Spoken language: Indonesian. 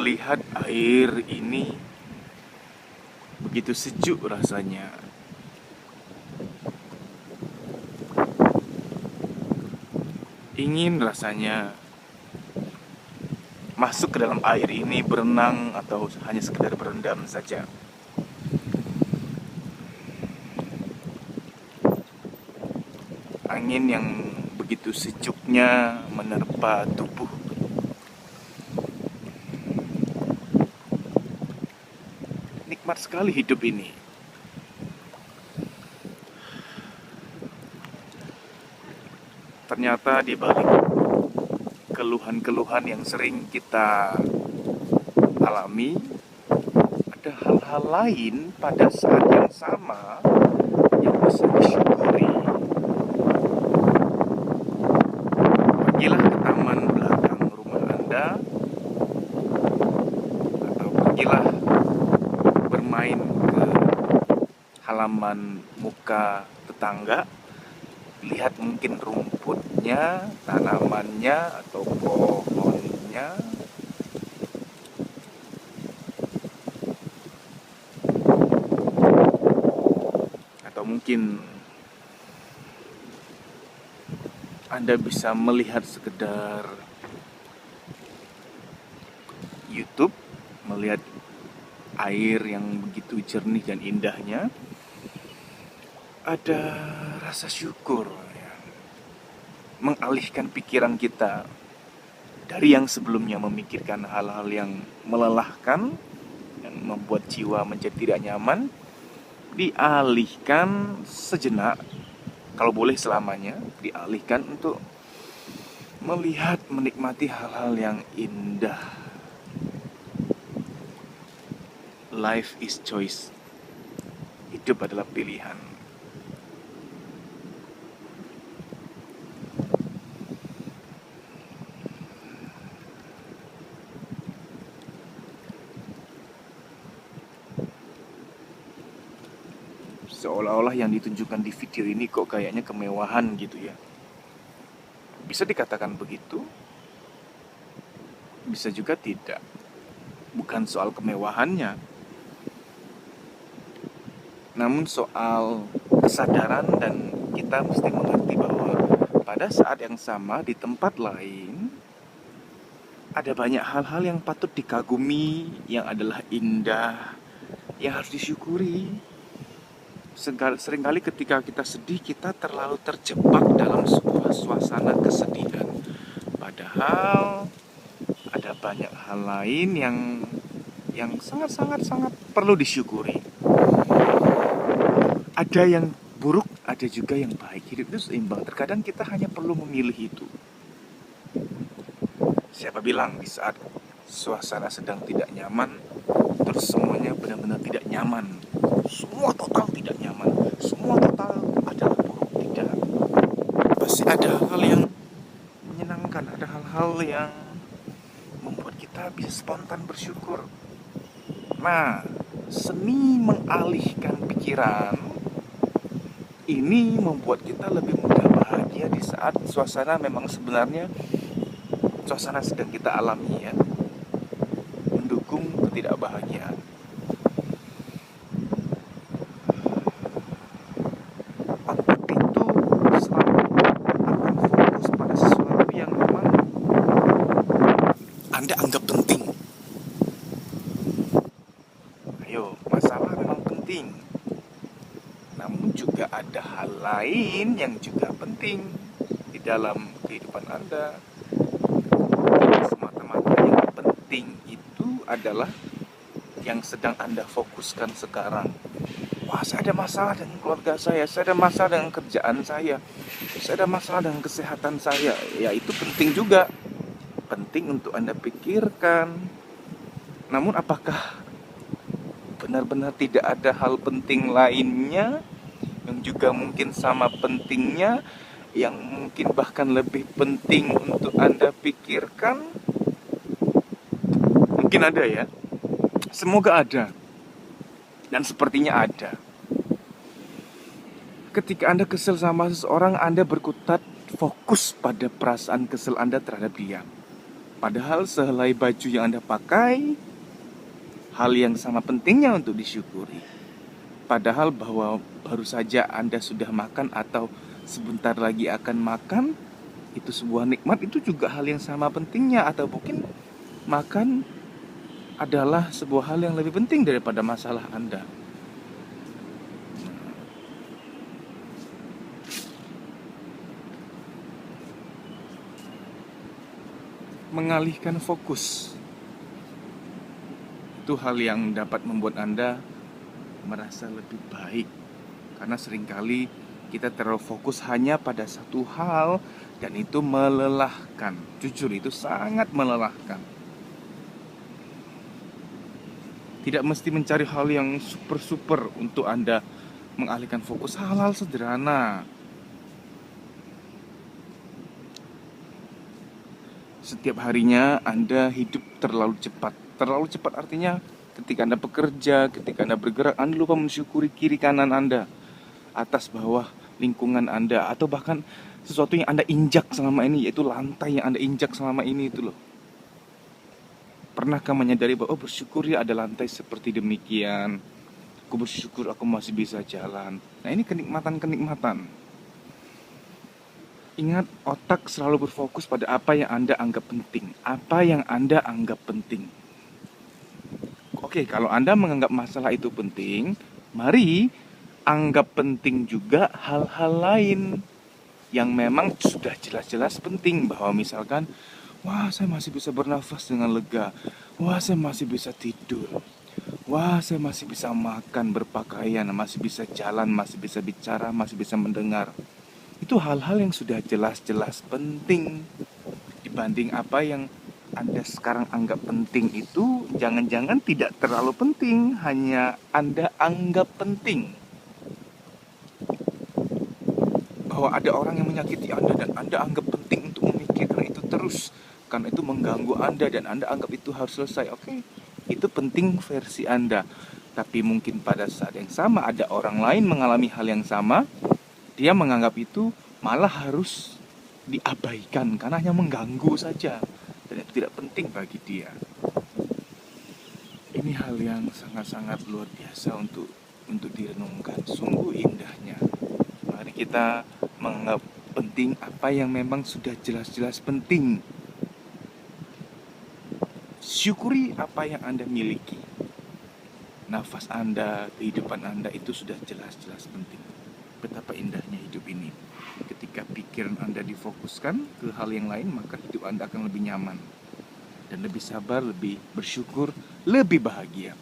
melihat air ini begitu sejuk rasanya. Ingin rasanya masuk ke dalam air ini, berenang atau hanya sekedar berendam saja. Angin yang begitu sejuknya menerpa tubuh. Nikmat sekali hidup ini. Ternyata di balik keluhan-keluhan yang sering kita alami, ada hal-hal lain pada saat yang sama yang bisa disyukuri. Pergilah ke taman belakang rumah Anda, atau pergilah bermain ke halaman muka tetangga. Lihat mungkin rumputnya, tanamannya, atau pohonnya. Atau mungkin Anda bisa melihat sekedar YouTube, melihat air yang begitu jernih dan indahnya. Ada rasa syukur ya, mengalihkan pikiran kita dari yang sebelumnya memikirkan hal-hal yang melelahkan, yang membuat jiwa menjadi tidak nyaman, dialihkan sejenak, kalau boleh selamanya, dialihkan untuk melihat, menikmati hal-hal yang indah. Life is choice. Hidup adalah pilihan. Seolah-olah yang ditunjukkan di video ini kok kayaknya kemewahan gitu ya. Bisa dikatakan begitu, bisa juga tidak. Bukan soal kemewahannya, namun soal kesadaran, dan kita mesti mengerti bahwa pada saat yang sama di tempat lain ada banyak hal-hal yang patut dikagumi, yang adalah indah, yang harus disyukuri. Seringkali ketika kita sedih, kita terlalu terjebak dalam sebuah suasana kesedihan. Padahal ada banyak hal lain yang sangat perlu disyukuri. Ada yang buruk, ada juga yang baik. Hidup itu seimbang. Terkadang kita hanya perlu memilih itu. Siapa bilang di saat suasana sedang tidak nyaman, terus semuanya benar-benar tidak nyaman, semua total tidak nyaman, semua total adalah buruk? Tidak. Pasti ada hal-hal yang menyenangkan, ada hal-hal yang membuat kita bisa spontan bersyukur. Nah, seni mengalihkan pikiran ini membuat kita lebih mudah bahagia di saat suasana memang sebenarnya suasana sedang kita alami ya, mendukung ketidakbahagiaan. Otak itu selalu akan fokus pada sesuatu yang memang Anda anggap penting. Ayo, masalah memang penting, namun juga ada hal lain yang juga penting di dalam kehidupan Anda. Tidak semata-mata yang penting itu adalah yang sedang Anda fokuskan sekarang. Wah, saya ada masalah dengan keluarga saya ada masalah dengan kerjaan saya ada masalah dengan kesehatan saya. Ya, itu penting juga, penting untuk Anda pikirkan. Namun apakah benar-benar tidak ada hal penting lainnya yang juga mungkin sama pentingnya, yang mungkin bahkan lebih penting untuk Anda pikirkan? Mungkin ada ya. Semoga ada. Dan sepertinya ada. Ketika Anda kesel sama seseorang, Anda berkutat fokus pada perasaan kesel Anda terhadap dia. Padahal sehelai baju yang Anda pakai, hal yang sama pentingnya untuk disyukuri. Padahal bahwa baru saja Anda sudah makan atau sebentar lagi akan makan, itu sebuah nikmat, itu juga hal yang sama pentingnya. Atau mungkin makan adalah sebuah hal yang lebih penting daripada masalah Anda. Mengalihkan fokus itu hal yang dapat membuat Anda merasa lebih baik. Karena seringkali kita terlalu fokus hanya pada satu hal, dan itu melelahkan. Jujur, itu sangat melelahkan. Tidak mesti mencari hal yang super-super untuk Anda mengalihkan fokus. Hal-hal sederhana. Setiap harinya Anda hidup terlalu cepat. Terlalu cepat artinya ketika Anda bekerja, ketika Anda bergerak, Anda lupa mensyukuri kiri kanan Anda, atas bawah lingkungan Anda, atau bahkan sesuatu yang Anda injak selama ini, yaitu lantai yang Anda injak selama ini itu loh. Pernahkah menyadari bahwa bersyukur ya ada lantai seperti demikian? Aku bersyukur aku masih bisa jalan. Nah, ini kenikmatan-kenikmatan. Ingat, otak selalu berfokus pada apa yang Anda anggap penting. Apa yang Anda anggap penting. Oke, kalau Anda menganggap masalah itu penting, mari anggap penting juga hal-hal lain yang memang sudah jelas-jelas penting. Bahwa misalkan, wah, saya masih bisa bernafas dengan lega. Wah, saya masih bisa tidur. Wah, saya masih bisa makan, berpakaian, masih bisa jalan, masih bisa bicara, masih bisa mendengar. Itu hal-hal yang sudah jelas-jelas penting. Dibanding apa yang Anda sekarang anggap penting itu jangan-jangan tidak terlalu penting, hanya Anda anggap penting. Bahwa ada orang yang menyakiti Anda dan Anda anggap penting untuk memikirkan itu terus, karena itu mengganggu Anda dan Anda anggap itu harus selesai. Oke, itu penting versi Anda. Tapi mungkin pada saat yang sama ada orang lain mengalami hal yang sama, dia menganggap itu malah harus diabaikan karena hanya mengganggu saja dan itu tidak penting bagi dia. Ini hal yang sangat-sangat luar biasa untuk direnungkan. Sungguh indahnya. Mari kita menganggap penting apa yang memang sudah jelas-jelas penting. Syukuri apa yang Anda miliki. Nafas Anda, kehidupan Anda itu sudah jelas-jelas penting. Betapa indahnya hidup ini. Ketika pikiran Anda difokuskan ke hal yang lain, maka hidup Anda akan lebih nyaman dan lebih sabar, lebih bersyukur, lebih bahagia.